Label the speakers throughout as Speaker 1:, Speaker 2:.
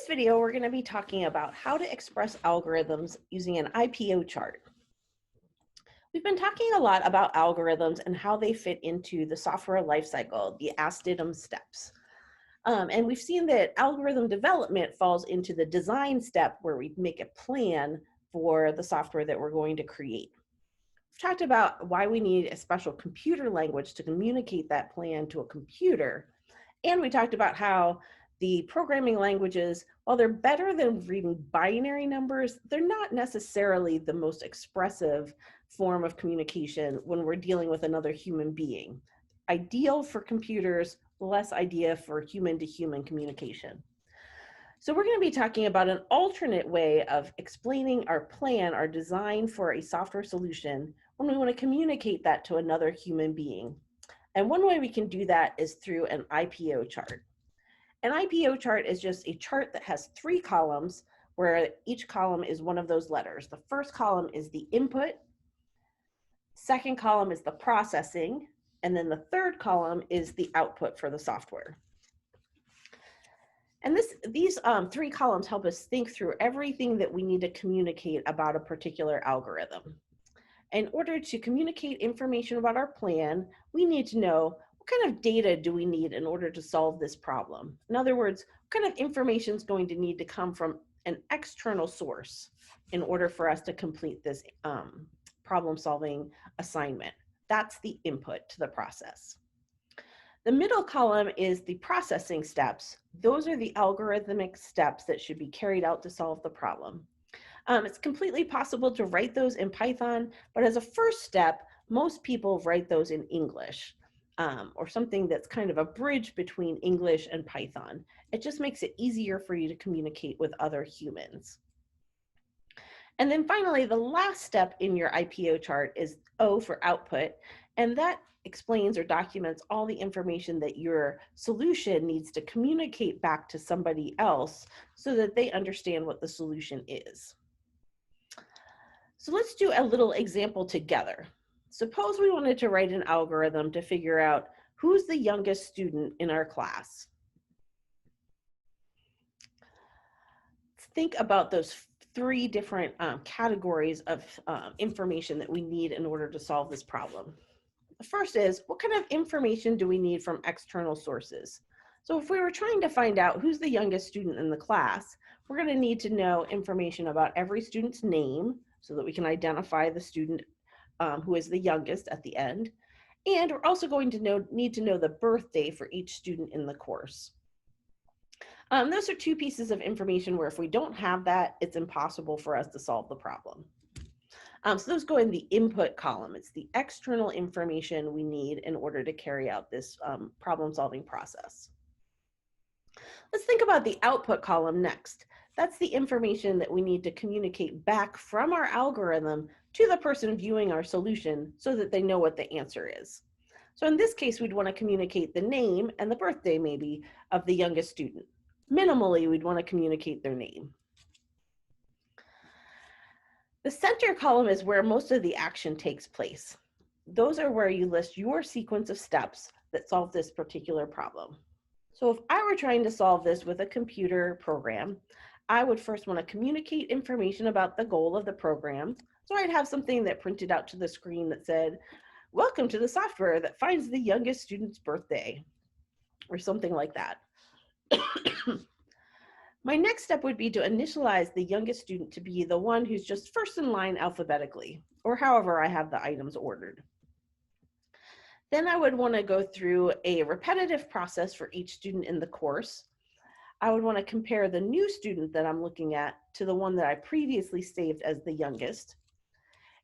Speaker 1: this video, we're going to be talking about how to express algorithms using an IPO chart. We've been talking a lot about algorithms and how they fit into the software lifecycle, the as-didum steps. And we've seen that algorithm development falls into the design step where we make a plan for the software that we're going to create. We've talked about why we need a special computer language to communicate that plan to a computer. And we talked about how the programming languages, while they're better than reading binary numbers, they're not necessarily the most expressive form of communication when we're dealing with another human being. Ideal for computers, less ideal for human-to-human communication. So we're going to be talking about an alternate way of explaining our plan, our design for a software solution when we want to communicate that to another human being. And one way we can do that is through an IPO chart. An IPO chart is just a chart that has 3 columns where each column is one of those letters. The first column is the input, second column is the processing, and then the third column is the output for the software. And these 3 columns help us think through everything that we need to communicate about a particular algorithm. In order to communicate information about our plan, we need to know what kind of data do we need in order to solve this problem. In other words, what kind of information is going to need to come from an external source in order for us to complete this problem-solving assignment. That's the input to the process. The middle column is the processing steps. Those are the algorithmic steps that should be carried out to solve the problem. It's completely possible to write those in Python, but as a first step, most people write those in English, or something that's kind of a bridge between English and Python. It just makes it easier for you to communicate with other humans. And then finally, the last step in your IPO chart is O for output, and that explains or documents all the information that your solution needs to communicate back to somebody else so that they understand what the solution is. So let's do a little example together. Suppose we wanted to write an algorithm to figure out who's the youngest student in our class. Let's think about those 3 different categories of information that we need in order to solve this problem. The first is, what kind of information do we need from external sources? So if we were trying to find out who's the youngest student in the class, we're going to need to know information about every student's name so that we can identify the student who is the youngest at the end. And we're also going to need to know the birthday for each student in the course. Those are 2 pieces of information where if we don't have that, it's impossible for us to solve the problem. So those go in the input column. It's the external information we need in order to carry out this problem-solving process. Let's think about the output column next. That's the information that we need to communicate back from our algorithm to the person viewing our solution so that they know what the answer is. So in this case, we'd want to communicate the name and the birthday maybe of the youngest student. Minimally, we'd want to communicate their name. The center column is where most of the action takes place. Those are where you list your sequence of steps that solve this particular problem. So if I were trying to solve this with a computer program, I would first want to communicate information about the goal of the program. So I'd have something that printed out to the screen that said, "Welcome to the software that finds the youngest student's birthday," or something like that. My next step would be to initialize the youngest student to be the one who's just first in line alphabetically, or however I have the items ordered. Then I would want to go through a repetitive process for each student in the course. I would want to compare the new student that I'm looking at to the one that I previously saved as the youngest.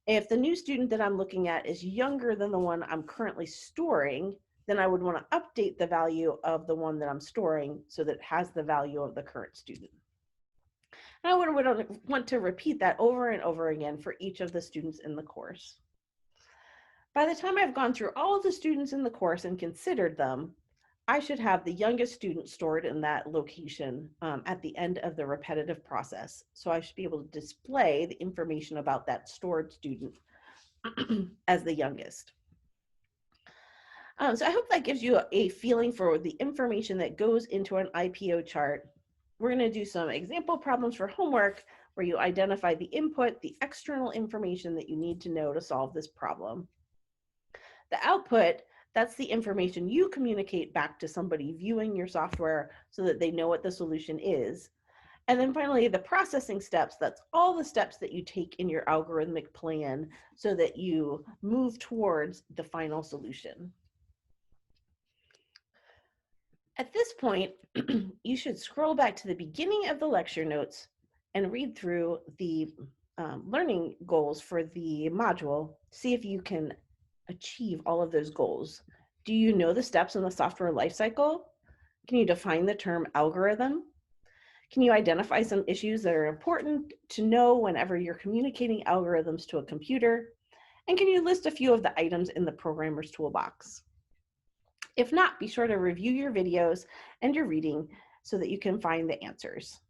Speaker 1: If the new student that I'm looking at is younger than the one I'm currently storing, then I would want to update the value of the one that I'm storing so that it has the value of the current student. And I would want to repeat that over and over again for each of the students in the course. By the time I've gone through all of the students in the course and considered them, I should have the youngest student stored in that location at the end of the repetitive process. So I should be able to display the information about that stored student as the youngest. So I hope that gives you a feeling for the information that goes into an IPO chart. We're going to do some example problems for homework where you identify the input, the external information that you need to know to solve this problem. The output, that's the information you communicate back to somebody viewing your software so that they know what the solution is. And then finally, the processing steps, that's all the steps that you take in your algorithmic plan so that you move towards the final solution. At this point, you should scroll back to the beginning of the lecture notes and read through the learning goals for the module. See if you can achieve all of those goals. Do you know the steps in the software lifecycle? Can you define the term algorithm? Can you identify some issues that are important to know whenever you're communicating algorithms to a computer? And can you list a few of the items in the programmer's toolbox? If not, be sure to review your videos and your reading so that you can find the answers.